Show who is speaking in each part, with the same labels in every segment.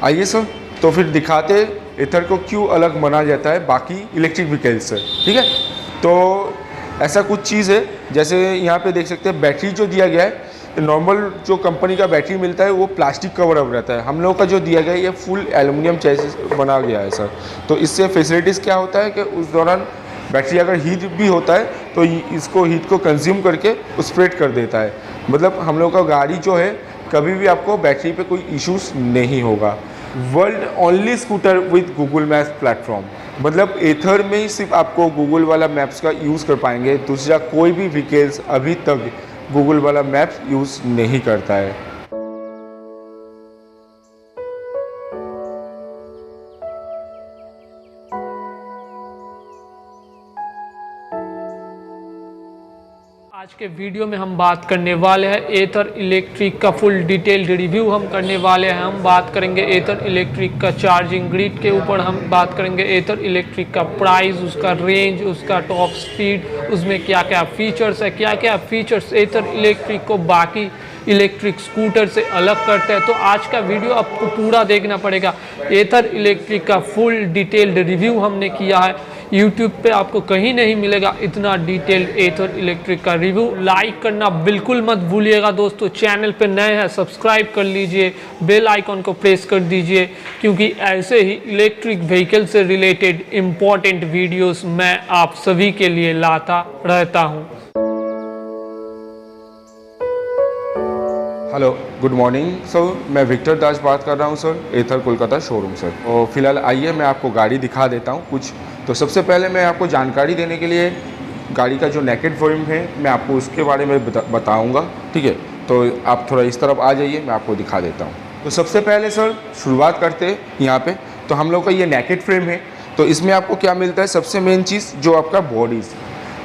Speaker 1: आइए सर, तो फिर दिखाते एथर को क्यों अलग माना जाता है बाकी इलेक्ट्रिक व्हीकल्स से। ठीक है, तो ऐसा कुछ चीज़ है, जैसे यहाँ पे देख सकते हैं बैटरी जो दिया गया है, नॉर्मल जो कंपनी का बैटरी मिलता है वो प्लास्टिक कवर अप रहता है। हम लोगों का जो दिया गया है ये फुल एल्युमिनियम चेसिस बना गया है सर। तो इससे फैसिलिटीज़ क्या होता है कि उस दौरान बैटरी अगर हीट भी होता है तो इसको हीट को कंज्यूम करके स्प्रेड कर देता है। मतलब हम लोग का गाड़ी जो है कभी भी आपको बैटरी पे कोई इश्यूज नहीं होगा। World only scooter with Google maps platform, मतलब एथर में ही सिर्फ आपको गूगल वाला मैप्स का यूज़ कर पाएंगे। दूसरा कोई भी व्हीकल्स अभी तक गूगल वाला मैप्स यूज़ नहीं करता है।
Speaker 2: आज के वीडियो में हम बात करने वाले हैं एथर इलेक्ट्रिक का फुल डिटेल्ड रिव्यू हम करने वाले हैं। हम बात करेंगे एथर इलेक्ट्रिक का चार्जिंग ग्रिड के ऊपर, हम बात करेंगे एथर इलेक्ट्रिक का प्राइस, उसका रेंज, उसका टॉप स्पीड, उसमें क्या क्या फीचर्स है, क्या क्या फीचर्स एथर इलेक्ट्रिक को बाकी इलेक्ट्रिक स्कूटर से अलग करते हैं। तो आज का वीडियो आपको पूरा देखना पड़ेगा। एथर इलेक्ट्रिक का फुल डिटेल्ड रिव्यू हमने किया है, YouTube पे आपको कहीं नहीं मिलेगा इतना डिटेल्ड एथर इलेक्ट्रिक का रिव्यू। लाइक करना बिल्कुल मत भूलिएगा दोस्तों, चैनल पे नए हैं सब्सक्राइब कर लीजिए, बेल आइकॉन को प्रेस कर दीजिए, क्योंकि ऐसे ही इलेक्ट्रिक व्हीकल से रिलेटेड इम्पॉर्टेंट वीडियोस मैं आप सभी के लिए लाता रहता हूँ।
Speaker 1: हेलो, गुड मॉर्निंग सर, मैं विक्टर दास बात कर रहा हूँ सर, एथर कोलकाता शोरूम सर। और फिलहाल आइए मैं आपको गाड़ी दिखा देता हूँ कुछ। तो सबसे पहले मैं आपको जानकारी देने के लिए गाड़ी का जो नेकेड फ्रेम है मैं आपको उसके बारे में बताऊँगा। ठीक है, तो आप थोड़ा इस तरफ आ जाइए, मैं आपको दिखा देता हूँ। तो सबसे पहले सर शुरुआत करते हैं यहाँ पे। तो हम लोग का ये नेकेड फ्रेम है, तो इसमें आपको क्या मिलता है, सबसे मेन चीज़ जो आपका बॉडीज़,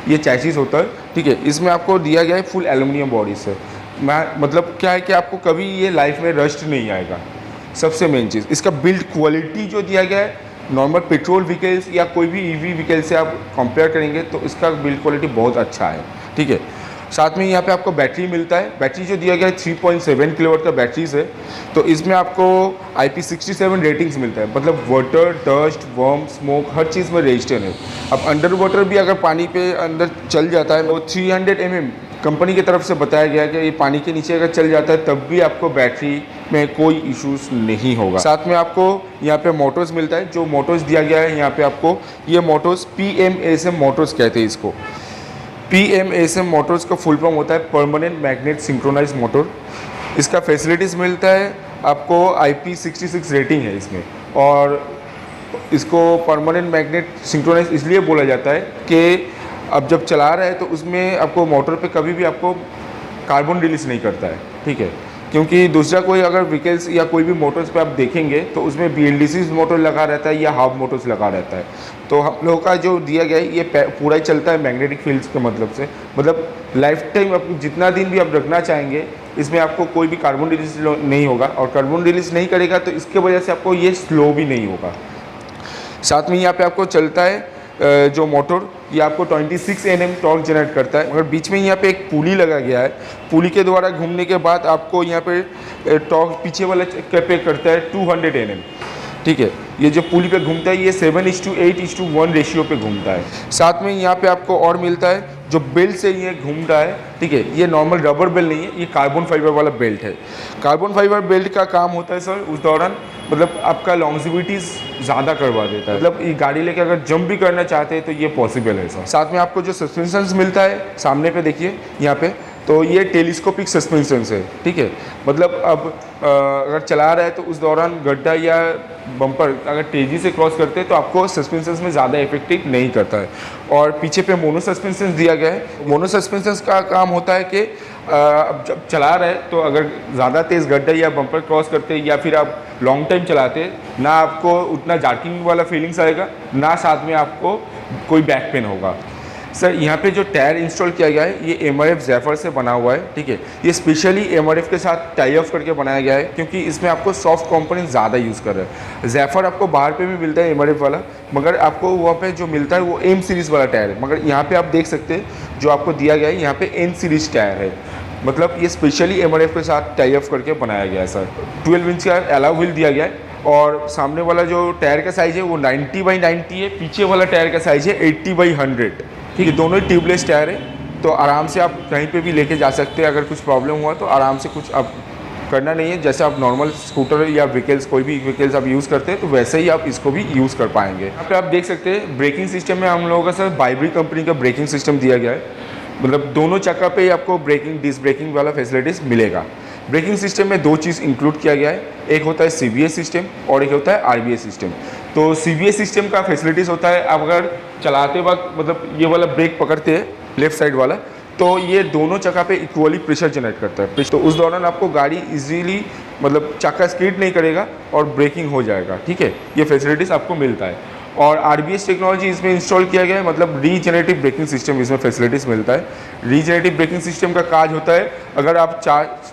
Speaker 1: ये चैसिस होता है। ठीक है, इसमें आपको दिया गया है फुल एल्युमिनियम बॉडी से। मतलब क्या है कि आपको कभी ये लाइफ में रस्ट नहीं आएगा। सबसे मेन चीज़ इसका बिल्ड क्वालिटी जो दिया गया है, नॉर्मल पेट्रोल व्हीकल्स या कोई भी ईवी व्हीकल से आप कंपेयर करेंगे तो इसका बिल्ड क्वालिटी बहुत अच्छा है। ठीक है, साथ में यहाँ पे आपको बैटरी मिलता है। बैटरी जो दिया गया है 3.7 किलोवाट का बैटरीज है। तो इसमें आपको IP67 रेटिंग्स मिलता है, मतलब वाटर, डस्ट, वर्म, स्मोक हर चीज़ में रजिस्टर है। अब अंडर वाटर भी अगर पानी पे अंदर चल जाता है तो 300 mm कंपनी की तरफ से बताया गया कि ये पानी के नीचे अगर चल जाता है तब भी आपको बैटरी में कोई इश्यूज नहीं होगा। साथ में आपको यहाँ पे मोटर्स मिलता है। जो मोटर्स दिया गया है यहाँ पे आपको, ये मोटर्स PMSM मोटर्स कहते हैं इसको। PMSM मोटर्स का फुल फॉर्म होता है परमानेंट मैग्नेट सिंक्रोनाइज मोटर। इसका फैसिलिटीज़ मिलता है आपको, IP66 रेटिंग है इसमें। और इसको परमानेंट मैग्नेट सिंक्रोनाइज इसलिए बोला जाता है कि अब जब चला रहा है तो उसमें आपको मोटर पे कभी भी आपको कार्बन रिलीज नहीं करता है। ठीक है, क्योंकि दूसरा कोई अगर व्हीकल्स या कोई भी मोटर्स पे आप देखेंगे तो उसमें BLDC मोटर लगा रहता है या हाफ मोटर्स लगा रहता है। तो हम लोगों का जो दिया गया है ये पूरा ही चलता है मैग्नेटिक फील्ड्स के मतलब से, मतलब लाइफ टाइम आप जितना दिन भी आप रखना चाहेंगे इसमें आपको कोई भी कार्बन रिलीज नहीं होगा। और कार्बन रिलीज नहीं करेगा तो इसके वजह से आपको ये स्लो भी नहीं होगा। साथ में यहाँ पे आपको चलता है जो मोटर, ये आपको 26 Nm टॉर्क जनरेट करता है। मगर बीच में यहाँ पे एक पुली लगा गया है। पुली के द्वारा घूमने के बाद आपको यहाँ पे टॉर्क पीछे वाला पे करता है 200 Nm। ठीक है, ये जो पुली पे घूमता है ये 7:8:1 रेशियो पे घूमता है। साथ में यहाँ पे आपको और मिलता है जो बेल्ट से ये घूम रहा है। ठीक है, ये नॉर्मल रबर बेल्ट नहीं है, ये कार्बन फाइबर वाला बेल्ट है। कार्बन फाइबर बेल्ट का काम होता है सर उस दौरान, मतलब आपका लॉन्जिविटीज़ ज़्यादा करवा देता है। मतलब ये गाड़ी लेके अगर जंप भी करना चाहते हैं तो ये पॉसिबल है सर। साथ में आपको जो सस्पेंशन मिलता है सामने पे देखिए यहाँ पे, तो ये टेलीस्कोपिक सस्पेंशन है। ठीक है, मतलब अब अगर चला रहा है तो उस दौरान गड्ढा या बम्पर अगर तेज़ी से क्रॉस करते हैं तो आपको सस्पेंशन में ज़्यादा इफेक्टिव नहीं करता है। और पीछे पे मोनो सस्पेंशन दिया गया है। मोनो सस्पेंशन का काम होता है कि अब जब चला रहे तो अगर ज़्यादा तेज़ गड्ढा या बम्पर क्रॉस करते या फिर आप लॉन्ग टाइम चलाते, ना आपको उतना जार्किंग वाला फीलिंग्स आएगा, ना साथ में आपको कोई बैक पेन होगा। सर यहाँ पे जो टायर इंस्टॉल किया गया है ये MRF ज़ेफर से बना हुआ है। ठीक है, ये स्पेशली MRF के साथ टाई अप करके बनाया गया है, क्योंकि इसमें आपको सॉफ्ट कंपोनेंट ज़्यादा यूज़ कर रहा है। ज़ेफर आपको बाहर पे भी मिलता है MRF वाला, मगर आपको वहाँ पे जो मिलता है वो M सीरीज़ वाला टायर है। मगर यहाँ पे आप देख सकते हैं जो आपको दिया गया है यहाँ पे N सीरीज़ टायर है, मतलब ये स्पेशली MRF के साथ टाई अप करके बनाया गया है सर। 12 इंच का एलॉय व्हील दिया गया है। और सामने वाला जो टायर का साइज़ है वो 90/90 है, पीछे वाला टायर का साइज़ है 80/100। ठीक है, दोनों ही ट्यूबलेस टायर है, तो आराम से आप कहीं पे भी लेके जा सकते हैं। अगर कुछ प्रॉब्लम हुआ तो आराम से कुछ आप करना नहीं है, जैसे आप नॉर्मल स्कूटर या व्हीकल्स कोई भी व्हीकल्स आप यूज़ करते हैं तो वैसे ही आप इसको भी यूज़ कर पाएंगे। यहाँ पे आप देख सकते हैं ब्रेकिंग सिस्टम में हम लोगों का सर बाइब्री कंपनी का ब्रेकिंग सिस्टम दिया गया है। मतलब दोनों चक्का पे ही आपको ब्रेकिंग डिस्क ब्रेकिंग वाला फैसिलिटीज़ मिलेगा। ब्रेकिंग सिस्टम में दो चीज़ इंक्लूड किया गया है, एक होता है CBS सिस्टम और एक होता है RBS सिस्टम। तो CBS सिस्टम का फैसिलिटीज़ होता है, आप अगर चलाते वक्त मतलब ये वाला ब्रेक पकड़ते हैं लेफ्ट साइड वाला, तो ये दोनों चक्का पे इक्वली प्रेशर जनरेट करता है। तो उस दौरान आपको गाड़ी इजीली मतलब चक्का स्किड नहीं करेगा और ब्रेकिंग हो जाएगा। ठीक है, ये फैसिलिटीज़ आपको मिलता है। और RBS टेक्नोलॉजी इसमें इंस्टॉल किया गया है, मतलब रीजनरेटिव ब्रेकिंग सिस्टम इसमें फैसिलिटीज़ मिलता है। रीजनरेटिव ब्रेकिंग सिस्टम का काज होता है, अगर आप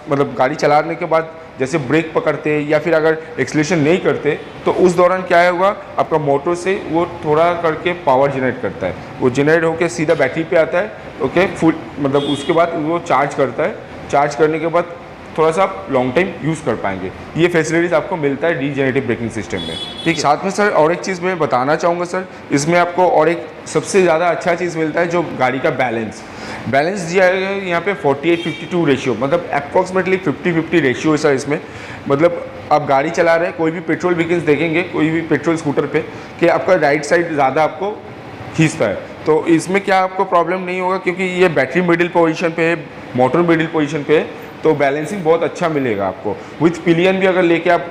Speaker 1: मतलब गाड़ी चलाने के बाद जैसे ब्रेक पकड़ते हैं या फिर अगर एक्सीलरेशन नहीं करते तो उस दौरान क्या होगा, आपका मोटर से वो थोड़ा करके पावर जनरेट करता है, वो जनरेट होकर सीधा बैटरी पे आता है। ओके, फुल मतलब उसके बाद वो चार्ज करता है, चार्ज करने के बाद थोड़ा सा आप लॉन्ग टाइम यूज़ कर पाएंगे। ये फैसिलिटीज़ आपको मिलता है रीजनरेटिव ब्रेकिंग सिस्टम में। ठीक है, साथ में सर और एक चीज़ मैं बताना चाहूँगा सर, इसमें आपको और एक सबसे ज़्यादा अच्छा चीज़ मिलता है जो गाड़ी का बैलेंस दिया है यहाँ पे 48:52 रेशियो, मतलब अप्रॉक्सीमेटली 50-50 रेशियो है सर इसमें। मतलब आप गाड़ी चला रहे हैं, कोई भी पेट्रोल व्हीकल्स देखेंगे, कोई भी पेट्रोल स्कूटर पे कि आपका राइट साइड ज़्यादा आपको खींचता है, तो इसमें क्या आपको प्रॉब्लम नहीं होगा क्योंकि ये बैटरी मिडिल पोजीशन पे है, मोटर मिडिल पोजीशन पे है, तो बैलेंसिंग बहुत अच्छा मिलेगा आपको। विथ पिलियन भी अगर लेके आप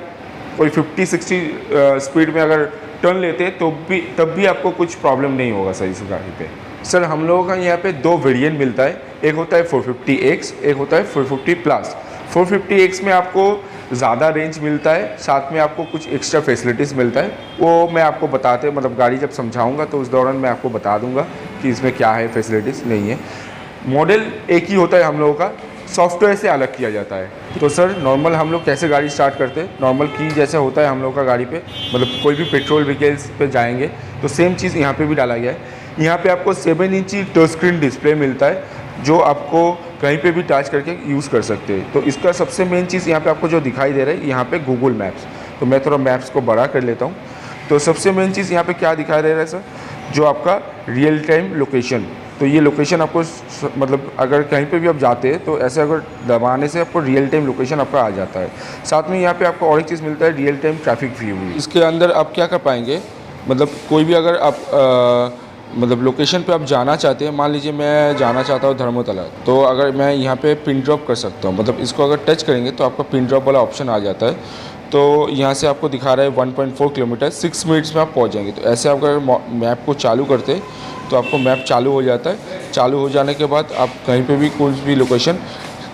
Speaker 1: कोई 50-60 स्पीड में अगर टर्न लेते हैं तो तब भी आपको कुछ प्रॉब्लम नहीं होगा सर इस गाड़ी पे। सर हम लोगों का यहाँ पे दो वेरिएंट मिलता है, एक होता है 450X, एक होता है 450+। 450X में आपको ज़्यादा रेंज मिलता है, साथ में आपको कुछ एक्स्ट्रा फैसिलिटीज़ मिलता है, वो मैं आपको बताते मतलब गाड़ी जब समझाऊंगा तो उस दौरान मैं आपको बता दूंगा कि इसमें क्या है, फैसिलिटीज़ नहीं है। मॉडल एक ही होता है हम लोगों का, सॉफ्टवेयर से अलग किया जाता है। तो सर नॉर्मल हम लोग कैसे गाड़ी स्टार्ट करते हैं, नॉर्मल की जैसे होता है हम लोग का गाड़ी पे, मतलब कोई भी पेट्रोल व्हीकल्स पे जाएंगे तो सेम चीज़ यहाँ पे भी डाला गया है। यहाँ पे आपको 7 इंची टच स्क्रीन डिस्प्ले मिलता है जो आपको कहीं पे भी टच करके यूज़ कर सकते हैं। तो इसका सबसे मेन चीज़ यहाँ पे आपको जो दिखाई दे रहा है यहाँ पे गूगल मैप्स, तो मैं थोड़ा मैप्स को बड़ा कर लेता हूँ। तो सबसे मेन चीज़ यहाँ पे क्या दिखाई दे रहा है सर, जो आपका रियल टाइम लोकेशन। तो ये लोकेशन आपको मतलब अगर कहीं पे भी आप जाते हैं तो ऐसे अगर दबाने से आपको रियल टाइम लोकेशन आपका आ जाता है। साथ में यहाँ पे आपको और एक चीज़ मिलता है, रियल टाइम ट्रैफिक व्यू। इसके अंदर आप क्या कर पाएंगे, मतलब कोई भी अगर आप मतलब लोकेशन पे आप जाना चाहते हैं, मान लीजिए मैं जाना चाहता हूँ धर्मतला, तो अगर मैं यहाँ पे पिन ड्रॉप कर सकता हूँ, मतलब इसको अगर टच करेंगे तो आपका पिन ड्रॉप वाला ऑप्शन आ जाता है। तो यहाँ से आपको दिखा रहा है 1.4 किलोमीटर 6 मिनट्स में आप पहुँच जाएंगे। तो ऐसे आप अगर मैप को चालू करते हैं तो आपको मैप चालू हो जाता है। चालू हो जाने के बाद आप कहीं पे भी कोई भी लोकेशन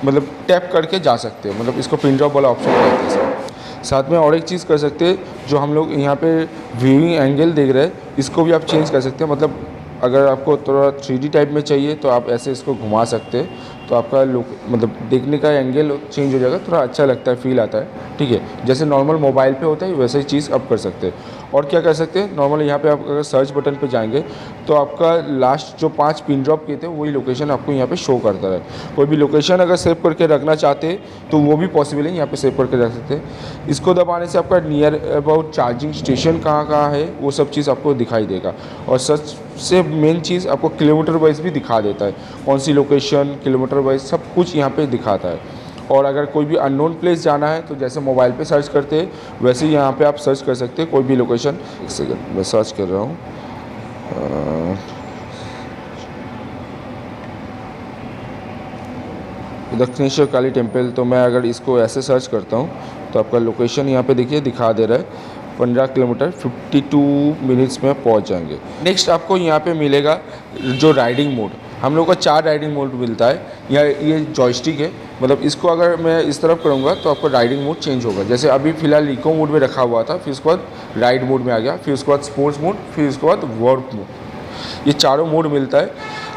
Speaker 1: मतलब टैप करके जा सकते हैं, मतलब इसको पिन ड्रॉप वाला ऑप्शन कहते हैं सर। साथ में और एक चीज़ कर सकते हैं, जो हम लोग यहाँ पे व्यूइंग एंगल देख रहे हैं, इसको भी आप चेंज कर सकते हैं। मतलब अगर आपको थोड़ा 3D टाइप में चाहिए तो आप ऐसे इसको घुमा सकते हैं, तो आपका लुक मतलब देखने का एंगल चेंज हो जाएगा, थोड़ा अच्छा लगता है, फील आता है। ठीक है, जैसे नॉर्मल मोबाइल पे होता है वैसे ही चीज़ आप कर सकते हैं। और क्या कर सकते हैं, नॉर्मल यहाँ पे आप अगर सर्च बटन पे जाएंगे तो आपका लास्ट जो 5 पिन ड्रॉप किए थे वही लोकेशन आपको यहाँ पे शो करता है। कोई भी लोकेशन अगर सेव करके रखना चाहते हैं तो वो भी पॉसिबल है, यहाँ पे सेव करके रख सकते हैं। इसको दबाने से आपका नियर अबाउट चार्जिंग स्टेशन कहाँ है वो सब चीज़ आपको दिखाई देगा। और सबसे मेन चीज़ आपको किलोमीटर वाइज भी दिखा देता है, कौन सी लोकेशन किलोमीटर वाइज सब कुछ यहाँ पे दिखाता है। और अगर कोई भी अननोन प्लेस जाना है तो जैसे मोबाइल पे सर्च करते हैं वैसे ही यहाँ पे आप सर्च कर सकते हैं कोई भी लोकेशन। एक सेकंड मैं सर्च कर रहा हूँ, दक्षिणेश्वर काली टेम्पल। तो मैं अगर इसको ऐसे सर्च करता हूँ तो आपका लोकेशन यहाँ पे देखिए दिखा दे रहा है 15 किलोमीटर 52 मिनट्स में पहुँच जाएंगे। नेक्स्ट आपको यहाँ पे मिलेगा जो राइडिंग मोड, हम लोग का 4 राइडिंग मोड मिलता है। ये जॉयस्टिक है, मतलब इसको अगर मैं इस तरफ करूँगा तो आपका राइडिंग मोड चेंज होगा। जैसे अभी फ़िलहाल इको मोड में रखा हुआ था, फिर उसके बाद राइड मोड में आ गया, फिर उसके बाद स्पोर्ट्स मोड, फिर उसके बाद वर्क मोड। ये चारों मोड मिलता है।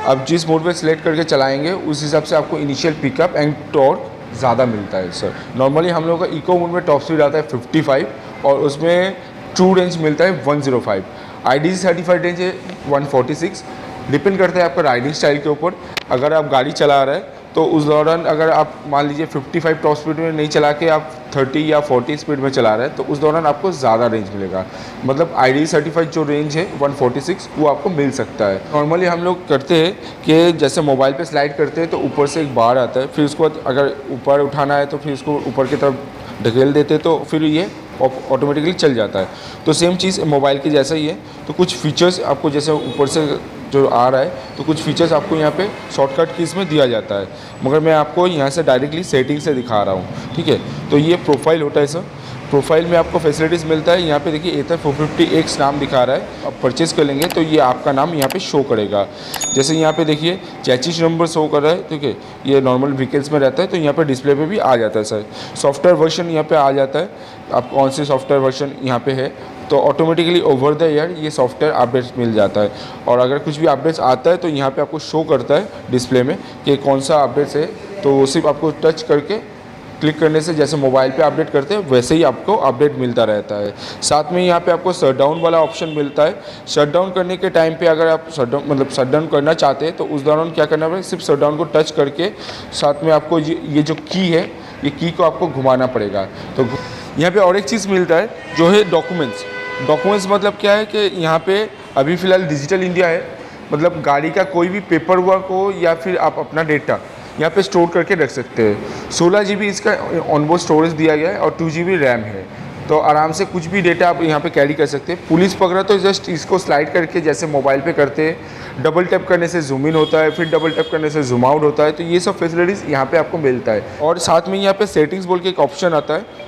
Speaker 1: अब जिस मोड पे सिलेक्ट करके चलाएंगे उस हिसाब से आपको इनिशियल पिकअप एंड टॉर्क ज़्यादा मिलता है सर। नॉर्मली हम लोग का इको मोड में टॉप स्पीड आता है 55 और उसमें ट्रू रेंज मिलता है 105। IDC सर्टिफाइड रेंज है 146। डिपेंड करता है आपका राइडिंग स्टाइल के ऊपर। अगर आप गाड़ी चला रहे हैं तो उस दौरान अगर आप मान लीजिए 55 टॉप स्पीड में नहीं चला के आप 30 या 40 स्पीड में चला रहे हैं, तो उस दौरान आपको ज़्यादा रेंज मिलेगा। मतलब ID सर्टिफाइड जो रेंज है 146 वो आपको मिल सकता है। नॉर्मली हम लोग करते हैं कि जैसे मोबाइल पे स्लाइड करते हैं तो ऊपर से एक बार आता है, फिर उसके बाद अगर ऊपर उठाना है तो फिर उसको ऊपर की तरफ ढकेल देते हैं, तो फिर ये ऑटोमेटिकली चल जाता है। तो सेम चीज़ मोबाइल की जैसा ही है। तो कुछ फीचर्स आपको जैसे ऊपर से जो आ रहा है, तो कुछ फीचर्स आपको यहाँ पे शॉर्टकट कीज़ में दिया जाता है, मगर मैं आपको यहाँ से डायरेक्टली सेटिंग से दिखा रहा हूँ, ठीक है। तो ये प्रोफाइल होता है सर। प्रोफाइल में आपको फैसिलिटीज़ मिलता है। यहाँ पे देखिए एथर 450X नाम दिखा रहा है। आप परचेज़ कर लेंगे तो ये आपका नाम यहाँ पे शो करेगा। जैसे यहाँ पे देखिए चैचिस नंबर शो कर रहा है, ठीक है। ये नॉर्मल व्हीकल्स में रहता है, तो यहाँ पे डिस्प्ले पे भी आ जाता है सर। सॉफ्टवेयर वर्जन यहाँ पे आ जाता है, आप कौन से सॉफ्टवेयर वर्जन यहाँ पे है, तो ऑटोमेटिकली ओवर द ईयर ये सॉफ्टवेयर अपडेट्स मिल जाता है। और अगर कुछ भी अपडेट्स आता है तो यहाँ पे आपको शो करता है डिस्प्ले में कि कौन सा अपडेट्स है। तो सिर्फ आपको टच करके क्लिक करने से जैसे मोबाइल पे अपडेट करते हैं वैसे ही आपको अपडेट मिलता रहता है। साथ में यहाँ पे आपको शटडाउन वाला ऑप्शन मिलता है। शटडाउन करने के टाइम पे अगर आप शटडाउन करना चाहते हैं तो उस दौरान क्या करना पड़ेगा, सिर्फ शटडाउन को टच करके साथ में आपको ये जो की है, ये की को आपको घुमाना पड़ेगा। तो यहाँ पे और एक चीज़ मिलता है जो है डॉक्यूमेंट्स मतलब क्या है कि यहाँ पे अभी फ़िलहाल डिजिटल इंडिया है, मतलब गाड़ी का कोई भी पेपर वर्क हो या फिर आप अपना डेटा यहाँ पे स्टोर करके रख सकते हैं। 16 GB इसका ऑनबोर्ड स्टोरेज दिया गया है और 2 GB रैम है, तो आराम से कुछ भी डेटा आप यहाँ पे कैरी कर सकते हैं। पुलिस पकड़ा तो जस्ट इसको स्लाइड करके जैसे मोबाइल पे करते हैं, डबल टैप करने से जूम इन होता है, फिर डबल टैप करने से जूम आउट होता है। तो ये सब फैसिलिटीज़ यहाँ पे आपको मिलता है। और साथ में यहाँ पे सेटिंग्स बोल के एक ऑप्शन आता है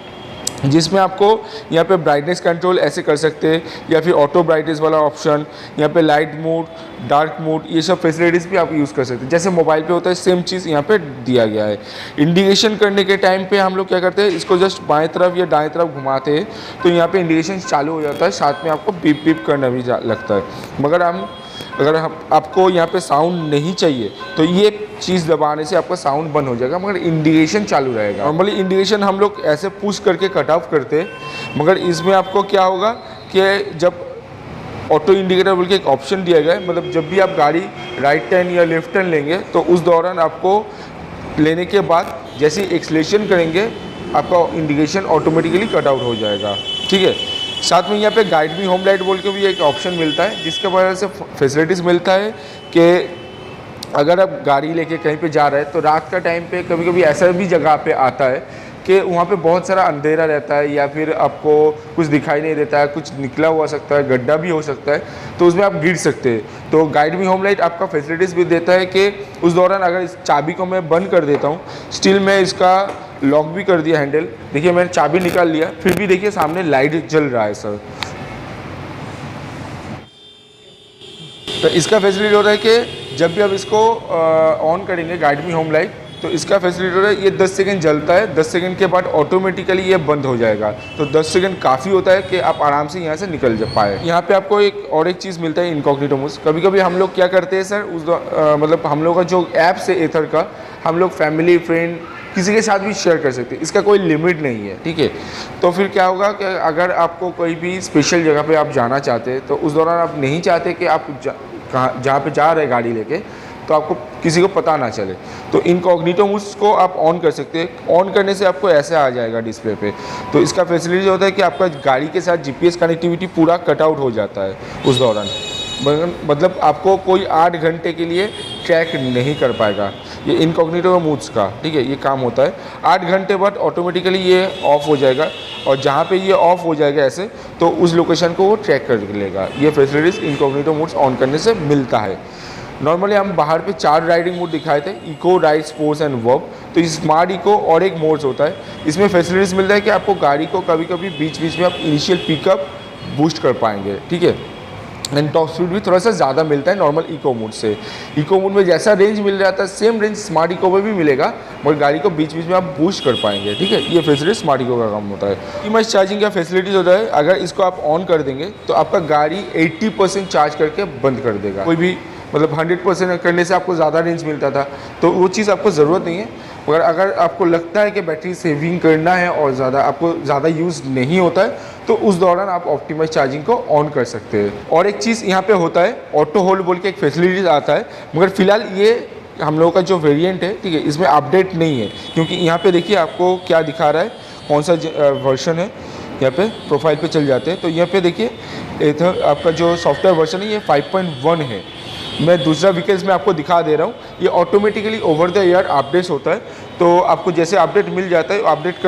Speaker 1: जिसमें आपको यहाँ पे ब्राइटनेस कंट्रोल ऐसे कर सकते हैं, या फिर ऑटो ब्राइटनेस वाला ऑप्शन, यहाँ पे लाइट मोड, डार्क मोड, ये सब फैसिलिटीज़ भी आप यूज़ कर सकते हैं। जैसे मोबाइल पे होता है सेम चीज़ यहाँ पे दिया गया है। इंडिकेशन करने के टाइम पे हम लोग क्या करते हैं, इसको जस्ट बाएं तरफ या दाएं तरफ घुमाते हैं तो यहाँ पे इंडिकेशन चालू हो जाता है, साथ में आपको बीप बीप करना भी लगता है। मगर अगर आपको यहाँ पे साउंड नहीं चाहिए तो ये चीज़ दबाने से आपका साउंड बंद हो जाएगा, मगर इंडिकेशन चालू रहेगा। नॉर्मली इंडिकेशन हम लोग ऐसे पुश करके कट ऑफ करते हैं, मगर इसमें आपको क्या होगा कि जब ऑटो इंडिकेटर बोल के एक ऑप्शन दिया गया है, मतलब जब भी आप गाड़ी राइट टर्न या लेफ्ट टर्न लेंगे तो उस दौरान आपको लेने के बाद जैसे ही एक्सलेशन करेंगे आपका इंडिकेशन ऑटोमेटिकली कट आउट हो जाएगा, ठीक है। साथ में यहाँ पे गाइड मी होम लाइट बोल के भी एक ऑप्शन मिलता है, जिसके वजह से फैसिलिटीज़ मिलता है कि अगर आप गाड़ी लेके कहीं पे जा रहे हैं तो रात का टाइम पे कभी कभी ऐसा भी जगह पे आता है कि वहाँ पे बहुत सारा अंधेरा रहता है या फिर आपको कुछ दिखाई नहीं देता है, कुछ निकला हुआ सकता है, गड्ढा भी हो सकता है, तो उसमें आप गिर सकते हैं। तो गाइड मी होम लाइट आपका फैसिलिटीज़ भी देता है कि उस दौरान अगर इस चाबी को मैं बंद कर देता हूँ, स्टिल मैं इसका लॉक भी कर दिया हैंडल, देखिए मैंने चाबी निकाल लिया, फिर भी देखिए सामने लाइट जल रहा है सर। तो इसका फैसिलिटी हो रहा है कि जब भी आप इसको ऑन करेंगे गाइड मी होम लाइट, तो इसका फैसिलिटी हो रहा है ये 10 सेकंड जलता है, 10 सेकंड के बाद ऑटोमेटिकली ये बंद हो जाएगा। तो 10 सेकंड काफ़ी होता है कि आप आराम से यहाँ से निकल जा पाए। यहाँ पे आपको एक चीज़ मिलता है इनकॉग्निटो मोड। कभी कभी हम लोग क्या करते हैं सर, मतलब हम लोग का जो ऐप्स है एथर का, हम लोग फैमिली फ्रेंड किसी के साथ भी शेयर कर सकते हैं, इसका कोई लिमिट नहीं है, ठीक है। तो फिर क्या होगा कि अगर आपको कोई भी स्पेशल जगह पे आप जाना चाहते हैं तो उस दौरान आप नहीं चाहते कि आप जहाँ पे जा रहे हैं गाड़ी लेके तो आपको किसी को पता ना चले, तो इनकॉग्निटो मोड्स को आप ऑन कर सकते हैं। ऑन करने से आपको ऐसे आ जाएगा डिस्प्ले पे। तो इसका फैसिलिटी होता है कि आपका गाड़ी के साथ जीपीएस कनेक्टिविटी पूरा कट आउट हो जाता है उस दौरान, मतलब आपको कोई 8 घंटे के लिए ट्रैक नहीं कर पाएगा ये इनकॉग्निटो मोड्स का, ठीक है। ये काम होता है 8 घंटे बाद ऑटोमेटिकली ये ऑफ हो जाएगा, और जहाँ पे ये ऑफ हो जाएगा ऐसे तो उस लोकेशन को वो ट्रैक कर लेगा। ये फैसिलिटीज़ इनकॉग्निटो मोड्स ऑन करने से मिलता है। नॉर्मली हम बाहर पे 4 राइडिंग मोड दिखाए थे, eco, ride, sports and work. तो स्मार्ट इको और एक मोड्स होता है, इसमें फैसिलिटीज़ मिलता है कि आपको गाड़ी को कभी कभी बीच बीच में आप इनिशियल पिकअप बूस्ट कर पाएंगे, ठीक है। एंड टॉप स्पीड भी थोड़ा सा ज़्यादा मिलता है नॉर्मल इको मोड से। इको मोड में जैसा रेंज मिल जाता है सेम रेंज स्मार्ट इको में भी मिलेगा, मगर गाड़ी को बीच बीच में आप बूस्ट कर पाएंगे, ठीक है। ये फैसिलिटी स्मार्ट इको का काम होता है। ईएमआई चार्जिंग का फैसिलिटीज होता है, अगर इसको आप ऑन कर देंगे तो आपका गाड़ी 80% चार्ज करके बंद कर देगा। कोई भी मतलब 100% करने से आपको ज़्यादा रेंज मिलता था, तो वो चीज़ आपको ज़रूरत नहीं है। मगर अगर आपको लगता है कि बैटरी सेविंग करना है और आपको ज़्यादा यूज़ नहीं होता है तो उस दौरान आप ऑप्टिमाइज चार्जिंग को ऑन कर सकते हैं। और एक चीज़ यहाँ पे होता है ऑटो होल्ड बोल के एक फैसिलिटीज आता है, मगर फिलहाल ये हम लोगों का जो वेरिएंट है, ठीक है, इसमें अपडेट नहीं है, क्योंकि यहाँ पे देखिए आपको क्या दिखा रहा है, कौन सा वर्जन है। यहाँ पे प्रोफाइल पे चल जाते हैं तो यहाँ पे देखिए एथर आपका जो सॉफ्टवेयर वर्जन है ये 5.1 है। मैं दूसरा व्हीकल्स में आपको दिखा दे रहा हूँ, ये automatically over the air updates होता है। तो आपको जैसे अपडेट मिल जाता है, अपडेट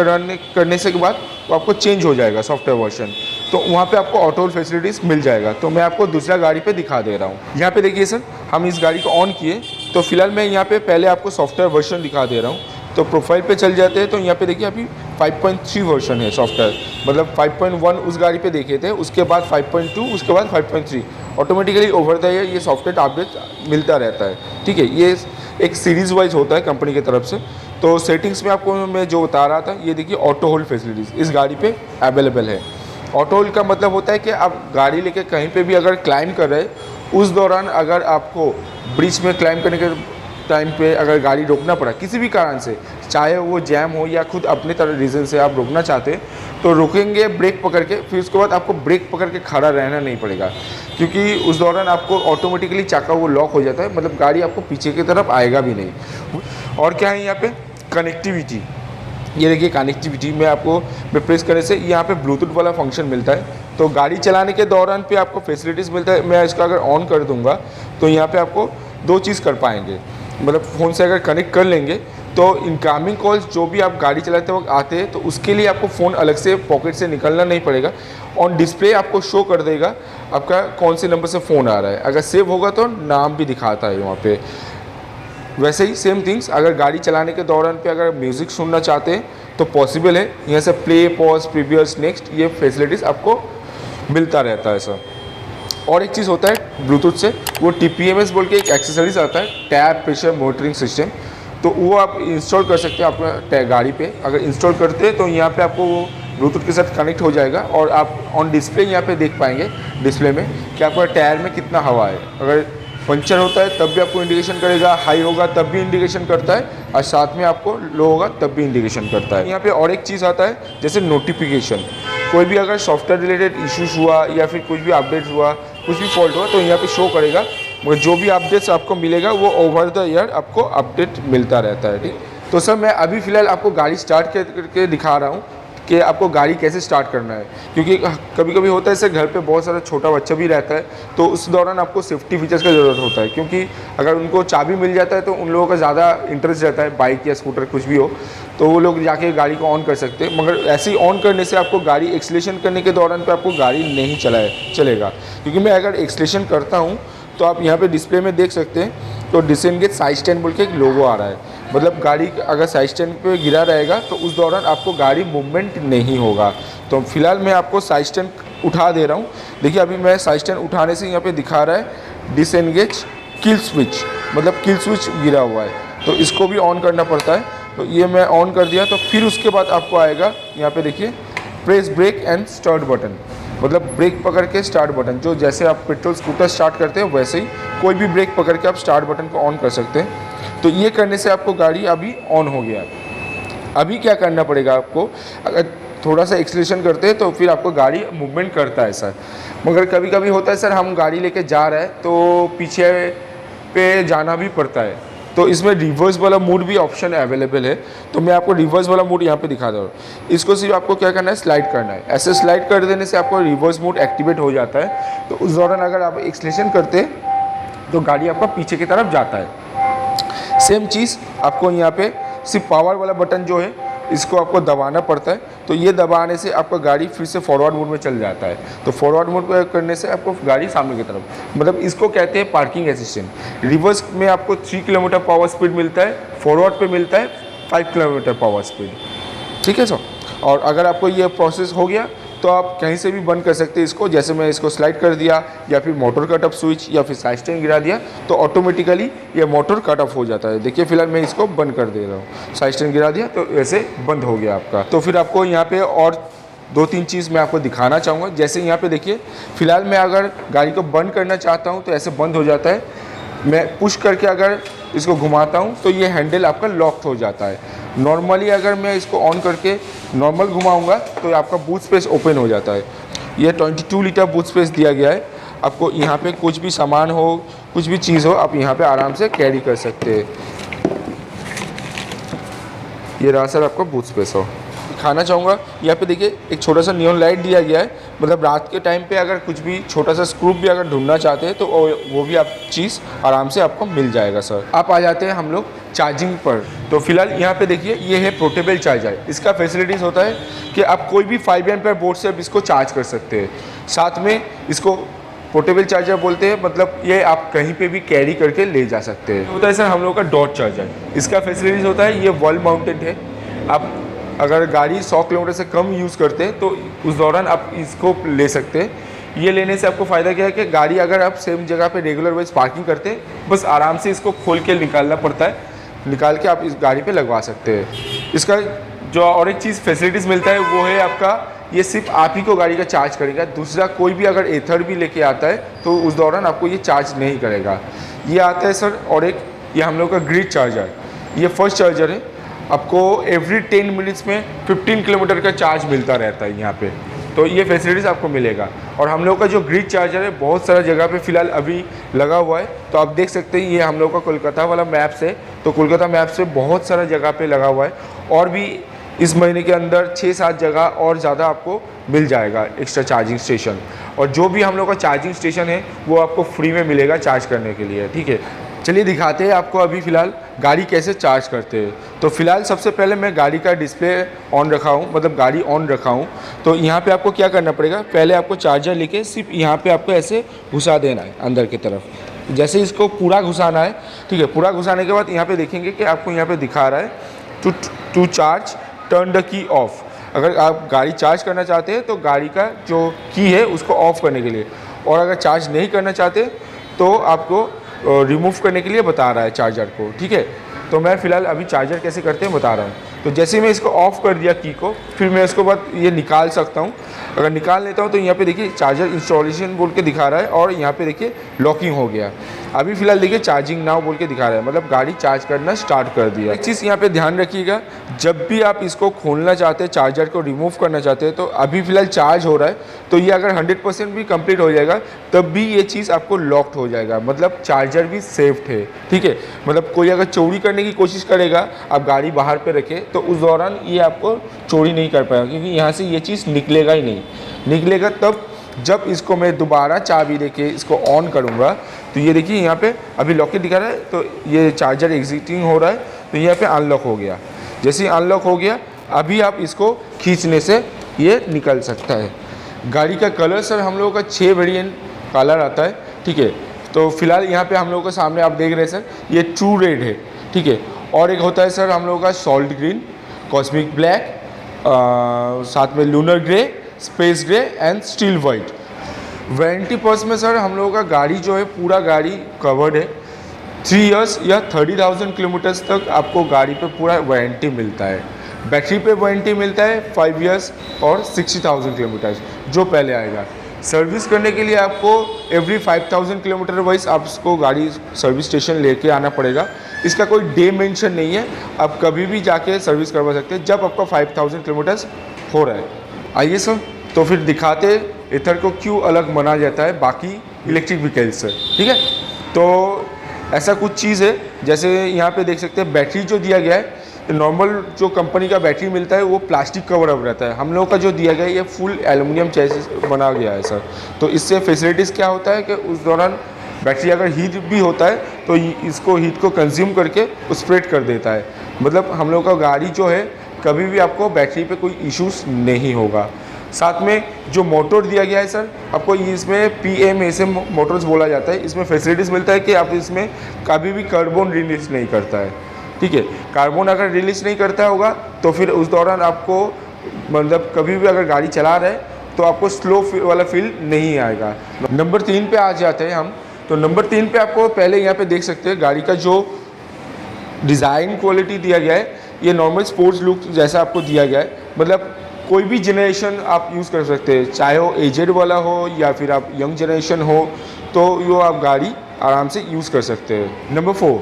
Speaker 1: करने से के बाद वो आपको चेंज हो जाएगा सॉफ्टवेयर वर्जन, तो वहाँ पे आपको ऑटो फैसिलिटीज़ मिल जाएगा। तो मैं आपको दूसरा गाड़ी पे दिखा दे रहा हूँ। यहाँ पे देखिए सर, हम इस गाड़ी को ऑन किए तो फिलहाल मैं यहाँ पे पहले आपको सॉफ्टवेयर वर्जन दिखा दे रहा हूँ। तो प्रोफाइल पे चल जाते हैं तो यहाँ पे देखिए अभी 5.3 वर्जन है सॉफ्टवेयर, मतलब 5.1 उस गाड़ी पे देखे थे, उसके बाद 5.2, उसके बाद 5.3। ऑटोमेटिकली ओवर द ईयर ये सॉफ्टवेयर अपडेट मिलता रहता है, ठीक है। ये एक सीरीज़ वाइज होता है कंपनी की तरफ से। तो सेटिंग्स में आपको मैं जो बता रहा था, ये देखिए ऑटो होल्ड फैसिलिटीज़ इस गाड़ी पे अवेलेबल है। ऑटो होल्ड का मतलब होता है कि आप गाड़ी लेके कहीं पे भी अगर क्लाइंब कर रहे हैं, उस दौरान अगर आपको ब्रिज में क्लाइंब करने के टाइम पे अगर गाड़ी रोकना पड़ा किसी भी कारण से, चाहे वो जैम हो या खुद अपने तरह रीज़न से आप रोकना चाहते हैं, तो रुकेंगे ब्रेक पकड़ के, फिर उसके बाद आपको ब्रेक पकड़ के खड़ा रहना नहीं पड़ेगा, क्योंकि उस दौरान आपको ऑटोमेटिकली चाका वो लॉक हो जाता है, मतलब गाड़ी आपको पीछे की तरफ आएगा भी नहीं। और क्या है यहाँ पे कनेक्टिविटी, ये देखिए कनेक्टिविटी में आपको प्रेस करने से यहाँ पे ब्लूटूथ वाला फंक्शन मिलता है। तो गाड़ी चलाने के दौरान पे आपको फैसिलिटीज़ मिलता है। मैं इसका अगर ऑन कर दूंगा तो यहाँ पे आपको दो चीज़ कर पाएंगे, मतलब फ़ोन से अगर कनेक्ट कर लेंगे तो इनकमिंग कॉल्स जो भी आप गाड़ी चलाते वक्त आते हैं तो उसके लिए आपको फ़ोन अलग से पॉकेट से निकलना नहीं पड़ेगा। ऑन डिस्प्ले आपको शो कर देगा आपका कौन से नंबर से फ़ोन आ रहा है, अगर सेव होगा तो नाम भी दिखाता है वहाँ पे। वैसे ही सेम थिंग्स अगर गाड़ी चलाने के दौरान पे अगर म्यूज़िक सुनना चाहते हैं तो पॉसिबल है, यहाँ से प्ले, पॉज, प्रीवियस, नेक्स्ट, ये फैसिलिटीज़ आपको मिलता रहता है सर। और एक चीज़ होता है ब्लूटूथ से, वो TPMS बोल के एक एक्सेसरीज आता है, टैब प्रेशर मॉनिटरिंग सिस्टम, तो वो आप इंस्टॉल कर सकते हैं आपका गाड़ी पे। अगर इंस्टॉल करते हैं तो यहाँ पे आपको वो ब्लूटूथ के साथ कनेक्ट हो जाएगा और आप ऑन डिस्प्ले यहाँ पे देख पाएंगे डिस्प्ले में कि आपका टायर में कितना हवा है। अगर पंचर होता है तब भी आपको इंडिकेशन करेगा, हाई होगा तब भी इंडिकेशन करता है, और साथ में आपको लो होगा तब भी इंडिकेशन करता है। यहाँ पे और एक चीज़ आता है जैसे नोटिफिकेशन, कोई भी अगर सॉफ्टवेयर रिलेटेड इश्यूज हुआ या फिर कुछ भी अपडेट हुआ, कुछ भी फॉल्ट हुआ, तो यहाँ पे शो करेगा, मगर जो भी अपडेट्स आपको मिलेगा वो ओवर द ईयर आपको अपडेट मिलता रहता है, ठीक। तो सर मैं अभी फ़िलहाल आपको गाड़ी स्टार्ट करके दिखा रहा हूँ कि आपको गाड़ी कैसे स्टार्ट करना है, क्योंकि कभी कभी होता है सर घर पे बहुत सारा छोटा बच्चा भी रहता है, तो उस दौरान आपको सेफ्टी फीचर्स का ज़रूरत होता है, क्योंकि अगर उनको चाबी मिल जाता है तो उन लोगों का ज़्यादा इंटरेस्ट रहता है, बाइक या स्कूटर कुछ भी हो, तो वो लोग जाके गाड़ी को ऑन कर सकते हैं। मगर ऐसे ही ऑन करने से आपको गाड़ी एक्सीलरेशन करने के दौरान पे आपको गाड़ी नहीं चलेगा, क्योंकि मैं अगर एक्सीलरेशन करता हूँ तो आप यहाँ पे डिस्प्ले में देख सकते हैं, तो डिसएंगेज साइड स्टैंड बोल के एक लोगो आ रहा है, मतलब गाड़ी अगर साइड स्टैंड पे गिरा रहेगा तो उस दौरान आपको गाड़ी मूवमेंट नहीं होगा। तो फिलहाल मैं आपको साइड स्टैंड उठा दे रहा हूँ। देखिए अभी मैं साइड स्टैंड उठाने से यहाँ पे दिखा रहा है डिसएंगेज किल स्विच, मतलब किल स्विच गिरा हुआ है, तो इसको भी ऑन करना पड़ता है। तो ये मैं ऑन कर दिया, तो फिर उसके बाद आपको आएगा यहाँ पे देखिए press brake and start button, मतलब ब्रेक पकड़ के स्टार्ट बटन, जो जैसे आप पेट्रोल स्कूटर स्टार्ट करते हैं वैसे ही कोई भी ब्रेक पकड़ के आप स्टार्ट बटन को ऑन कर सकते हैं। तो ये करने से आपको गाड़ी अभी ऑन हो गया। अभी क्या करना पड़ेगा आपको, अगर थोड़ा सा एक्सीलरेशन करते हैं तो फिर आपको गाड़ी मूवमेंट करता है सर। मगर कभी कभी होता है सर हम गाड़ी लेके जा रहे हैं तो पीछे पे जाना भी पड़ता है, तो इसमें रिवर्स वाला मोड भी ऑप्शन अवेलेबल है। तो मैं आपको रिवर्स वाला मोड यहाँ पे दिखा दूँ। इसको सिर्फ आपको क्या करना है, स्लाइड करना है। ऐसे स्लाइड कर देने से आपको रिवर्स मोड एक्टिवेट हो जाता है। तो उस दौरान अगर आप एक्सीलरेशन करते हैं तो गाड़ी आपका पीछे की तरफ जाता है। सेम चीज़ आपको यहाँ पे सिर्फ पावर वाला बटन जो है इसको आपको दबाना पड़ता है, तो ये दबाने से आपका गाड़ी फिर से फॉरवर्ड मोड में चल जाता है। तो फॉरवर्ड मोड पर करने से आपको गाड़ी सामने की तरफ, मतलब इसको कहते हैं पार्किंग असिस्टेंट। रिवर्स में आपको 3 किलोमीटर पावर स्पीड मिलता है, फॉरवर्ड पे मिलता है 5 किलोमीटर पावर स्पीड, ठीक है सर। और अगर आपको ये प्रोसेस हो गया तो आप कहीं से भी बंद कर सकते हैं इसको, जैसे मैं इसको स्लाइड कर दिया या फिर मोटर कट ऑफ स्विच या फिर साइड स्टैंड गिरा दिया तो ऑटोमेटिकली ये मोटर कट ऑफ हो जाता है। देखिए फिलहाल मैं इसको बंद कर दे रहा हूँ, साइड स्टैंड गिरा दिया तो ऐसे बंद हो गया आपका। तो फिर आपको यहाँ पे और 2-3 चीज़ मैं आपको दिखाना चाहूँगा। जैसे यहाँ पे देखिए फिलहाल मैं अगर गाड़ी को बंद करना चाहता हूँ तो ऐसे बंद हो जाता है। मैं पुश करके अगर इसको घुमाता हूँ तो ये हैंडल आपका लॉक्ड हो जाता है। नॉर्मली अगर मैं इसको ऑन करके नॉर्मल घुमाऊंगा तो आपका बूट स्पेस ओपन हो जाता है। ये 22 लीटर बूट स्पेस दिया गया है। आपको यहाँ पे कुछ भी सामान हो, कुछ भी चीज़ हो आप यहाँ पे आराम से कैरी कर सकते हैं। ये रहा सर आपका बूट स्पेस हो। दिखाना चाहूँगा यहाँ पे देखिए एक छोटा सा नियॉन लाइट दिया गया है, मतलब रात के टाइम पे अगर कुछ भी छोटा सा स्क्रू भी अगर ढूंढना चाहते हैं तो वो भी आप चीज़ आराम से आपको मिल जाएगा सर। आप आ जाते हैं हम लोग चार्जिंग पर। तो फिलहाल यहाँ पे देखिए ये है पोर्टेबल चार्जर। इसका फैसिलिटीज़ होता है कि आप कोई भी 5 एम्पीयर बोर्ड से आप इसको चार्ज कर सकते हैं। साथ में इसको पोर्टेबल चार्जर बोलते हैं, मतलब ये आप कहीं पे भी कैरी करके ले जा सकते हैं। होता है सर हम लोग का डॉट चार्जर। इसका फैसिलिटीज़ होता है ये वॉल माउंटेड है। आप अगर गाड़ी 100 किलोमीटर से कम यूज़ करते हैं तो उस दौरान आप इसको ले सकते हैं। ये लेने से आपको फ़ायदा क्या है कि गाड़ी अगर आप सेम जगह पे रेगुलर वाइज पार्किंग करते हैं, बस आराम से इसको खोल के निकालना पड़ता है, निकाल के आप इस गाड़ी पे लगवा सकते हैं। इसका जो और एक चीज़ फैसिलिटीज़ मिलता है वो है आपका, ये सिर्फ आप ही को गाड़ी का चार्ज करेगा। दूसरा कोई भी अगर एथर भी लेके आता है तो उस दौरान आपको ये चार्ज नहीं करेगा। ये आता है सर। और एक ये हम लोग का ग्रिड चार्जर, ये फर्स्ट चार्जर है। आपको एवरी 10 मिनट्स में 15 किलोमीटर का चार्ज मिलता रहता है यहाँ पे, तो ये फैसिलिटीज़ आपको मिलेगा। और हम लोग का जो ग्रिड चार्जर है बहुत सारा जगह पे फ़िलहाल अभी लगा हुआ है, तो आप देख सकते हैं ये हम लोग का कोलकाता वाला मैप्स है। तो कोलकाता मैप से बहुत सारा जगह पे लगा हुआ है, और भी इस महीने के अंदर 6-7 जगह और ज़्यादा आपको मिल जाएगा एक्स्ट्रा चार्जिंग स्टेशन। और जो भी हम लोग का चार्जिंग स्टेशन है वो आपको फ्री में मिलेगा चार्ज करने के लिए, ठीक है। चलिए दिखाते हैं आपको अभी फ़िलहाल गाड़ी कैसे चार्ज करते हैं। तो फिलहाल सबसे पहले मैं गाड़ी का डिस्प्ले ऑन रखा हूँ, मतलब गाड़ी ऑन रखा हूँ। तो यहाँ पे आपको क्या करना पड़ेगा, पहले आपको चार्जर लेके सिर्फ यहाँ पे आपको ऐसे घुसा देना है अंदर की तरफ। जैसे इसको पूरा घुसाना है, ठीक है। पूरा घुसाने के बाद यहाँ पे देखेंगे कि आपको यहाँ पे दिखा रहा है to charge turn the key off. अगर आप गाड़ी चार्ज करना चाहते हैं तो गाड़ी का जो की है उसको ऑफ़ करने के लिए, और अगर चार्ज नहीं करना चाहते तो आपको रिमूव करने के लिए बता रहा है चार्जर को, ठीक है। तो मैं फ़िलहाल अभी चार्जर कैसे करते हैं बता रहा हूँ। तो जैसे ही मैं इसको ऑफ़ कर दिया की को, फिर मैं इसको बाद ये निकाल सकता हूँ। अगर निकाल लेता हूँ तो यहाँ पे देखिए चार्जर इंस्टॉलेशन बोल के दिखा रहा है, और यहाँ पे देखिए लॉकिंग हो गया। अभी फ़िलहाल देखिए चार्जिंग नाउ बोल के दिखा रहा है, मतलब गाड़ी चार्ज करना स्टार्ट कर दिया। एक चीज़ यहाँ पे ध्यान रखिएगा, जब भी आप इसको खोलना चाहते हैं, चार्जर को रिमूव करना चाहते हैं, तो अभी फ़िलहाल चार्ज हो रहा है, तो ये अगर 100% भी कंप्लीट हो जाएगा तब भी ये चीज़ आपको लॉक्ड हो जाएगा, मतलब चार्जर भी सेफ्ड है, ठीक है। मतलब कोई अगर चोरी करने की कोशिश करेगा, आप गाड़ी बाहर पे रखें, तो उस दौरान ये आपको चोरी नहीं कर पाएगा, क्योंकि यहाँ से ये चीज़ निकलेगा ही नहीं। निकलेगा तब जब इसको मैं दोबारा चाबी देके इसको ऑन करूँगा। तो ये देखिए यहाँ पे अभी लॉक दिखा रहा है, तो ये चार्जर एग्जिटिंग हो रहा है, तो यहाँ पे अनलॉक हो गया। जैसे ही अनलॉक हो गया, अभी आप इसको खींचने से ये निकल सकता है। गाड़ी का कलर सर हम लोगों का 6 वेरिएंट कलर आता है, ठीक है। तो फिलहाल यहाँ पे हम लोगों के सामने आप देख रहे हैं सर, ये ट्रू रेड है, ठीक है। और एक होता है सर हम लोगों का सॉल्ट ग्रीन, कॉस्मिक ब्लैक, साथ में lunar grey, space grey and steel white. Warranty purse में सर हम लोगों का गाड़ी जो है पूरा गाड़ी कवर्ड है। 3 इयर्स या 30,000 किलोमीटर्स तक आपको गाड़ी पे पूरा वारंटी मिलता है। बैटरी पे वारंटी मिलता है 5 इयर्स और 60,000 किलोमीटर्स जो पहले आएगा। सर्विस करने के लिए आपको एवरी 5,000 किलोमीटर वाइज आपको गाड़ी सर्विस स्टेशन लेके आना पड़ेगा। इसका कोई डे मेंशन नहीं है, आप कभी भी जाके सर्विस करवा सकते हैं जब आपका 5,000 किलोमीटर्स हो रहा है। आइए सर, तो फिर दिखाते एथर को क्यों अलग माना जाता है बाकी इलेक्ट्रिक व्हीकल्स से, ठीक है। तो ऐसा कुछ चीज़ है, जैसे यहाँ पे देख सकते हैं बैटरी जो दिया गया है, नॉर्मल जो कंपनी का बैटरी मिलता है वो प्लास्टिक कवर अप रहता है। हम लोगों का जो दिया गया है ये फुल एल्युमिनियम चेसिस बना गया है सर। तो इससे फैसिलिटीज़ क्या होता है कि उस दौरान बैटरी अगर हीट भी होता है तो इसको हीट को कंज्यूम करके स्प्रेड कर देता है। मतलब हम लोग का गाड़ी जो है कभी भी आपको बैटरी पे कोई इश्यूज नहीं होगा। साथ में जो मोटर दिया गया है सर, आपको इसमें PMSM मोटर्स बोला जाता है। इसमें फैसिलिटीज़ मिलता है कि आप इसमें कभी भी कार्बन रिलीज नहीं करता है, ठीक है। कार्बन अगर रिलीज नहीं करता होगा तो फिर उस दौरान आपको मतलब कभी भी अगर गाड़ी चला रहे तो आपको स्लो वाला फील नहीं आएगा। नंबर 3 पे आ जाते हैं हम। तो नंबर 3 पे आपको पहले यहाँ पे देख सकते हैं गाड़ी का जो डिज़ाइन क्वालिटी दिया गया है, ये नॉर्मल स्पोर्ट्स लुक जैसा आपको दिया गया है। मतलब कोई भी जनरेशन आप यूज़ कर सकते हैं, चाहे वो एजेड वाला हो या फिर आप यंग जनरेशन हो, तो यो आप गाड़ी आराम से यूज़ कर सकते हैं। नंबर 4,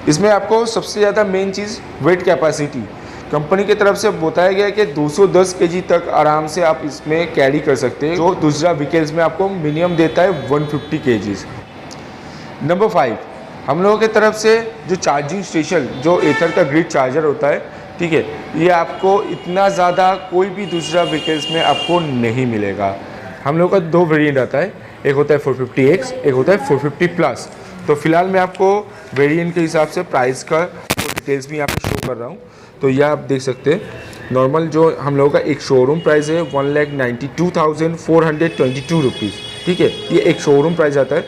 Speaker 1: इसमें आपको सबसे ज़्यादा मेन चीज़ वेट कैपेसिटी कंपनी की तरफ से बताया गया है कि 210 kg तक आराम से आप इसमें कैरी कर सकते हैं, जो दूसरा व्हीकल्स में आपको मिनिमम देता है 150 kg। नंबर 5, हम लोगों की तरफ से जो चार्जिंग स्टेशन, जो एथर का ग्रिड चार्जर होता है, ठीक है, ये आपको इतना ज़्यादा कोई भी दूसरा व्हीकल्स में आपको नहीं मिलेगा। हम लोग का 2 वेरिएंट आता है, एक होता है 450X, एक होता है 450 प्लस। तो फिलहाल मैं आपको वेरिएंट के हिसाब से प्राइस का डिटेल्स भी यहाँ पे शो कर रहा हूँ। तो यह आप देख सकते हैं, नॉर्मल जो हम लोगों का एक शोरूम प्राइस है 1,92,422 रुपीज़, ठीक है, ये एक शोरूम प्राइस आता है।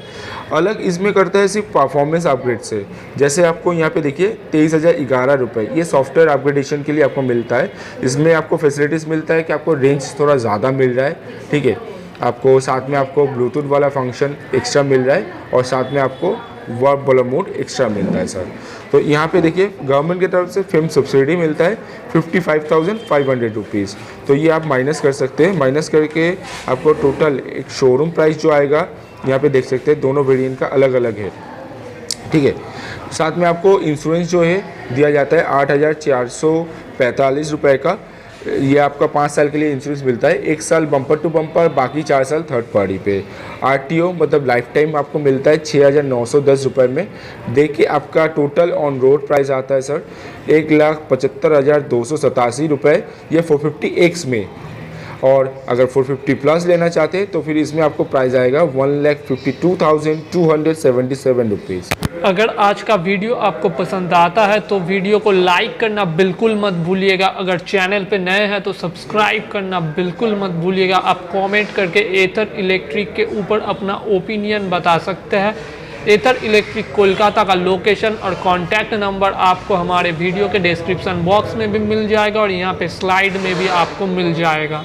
Speaker 1: अलग इसमें करता है सिर्फ परफॉर्मेंस अपग्रेड से। जैसे आपको यहाँ पे देखिए 23,011 रुपये, ये सॉफ्टवेयर अपग्रेडेशन के लिए आपको मिलता है। इसमें आपको फैसिलिटीज़ मिलता है कि आपको रेंज थोड़ा ज़्यादा मिल रहा है, ठीक है, आपको साथ में आपको ब्लूटूथ वाला फंक्शन एक्स्ट्रा मिल रहा है और साथ में आपको वर्क वाला मोड एक्स्ट्रा मिलता है सर। तो यहाँ पे देखिए गवर्नमेंट की तरफ से फिल्म सब्सिडी मिलता है 55,500 रुपीज़। तो ये आप माइनस कर सकते हैं, माइनस करके आपको टोटल एक शोरूम प्राइस जो आएगा यहाँ पे देख सकते हैं, दोनों वेरिएंट का अलग अलग है, ठीक है। साथ में आपको इंश्योरेंस जो है दिया जाता है 8,445 रुपये का। ये आपका 5 साल के लिए इंश्योरेंस मिलता है, 1 साल बम्पर टू बम्पर, बाकी 4 साल थर्ड पार्टी पे। RTO मतलब लाइफ टाइम आपको मिलता है 6,910 रुपये में। देखिए आपका टोटल ऑन रोड प्राइस आता है सर 1,75,287 रुपये, ये 450X में। और अगर 450 प्लस लेना चाहते हैं तो फिर इसमें आपको प्राइस आएगा 1,52,277 रुपीज़।
Speaker 2: अगर आज का वीडियो आपको पसंद आता है तो वीडियो को लाइक करना बिल्कुल मत भूलिएगा। अगर चैनल पे नए हैं तो सब्सक्राइब करना बिल्कुल मत भूलिएगा। आप कमेंट करके एथर इलेक्ट्रिक के ऊपर अपना ओपिनियन बता सकते हैं। एथर इलेक्ट्रिक कोलकाता का लोकेशन और कॉन्टैक्ट नंबर आपको हमारे वीडियो के डिस्क्रिप्शन बॉक्स में भी मिल जाएगा और यहाँ पे स्लाइड में भी आपको मिल जाएगा।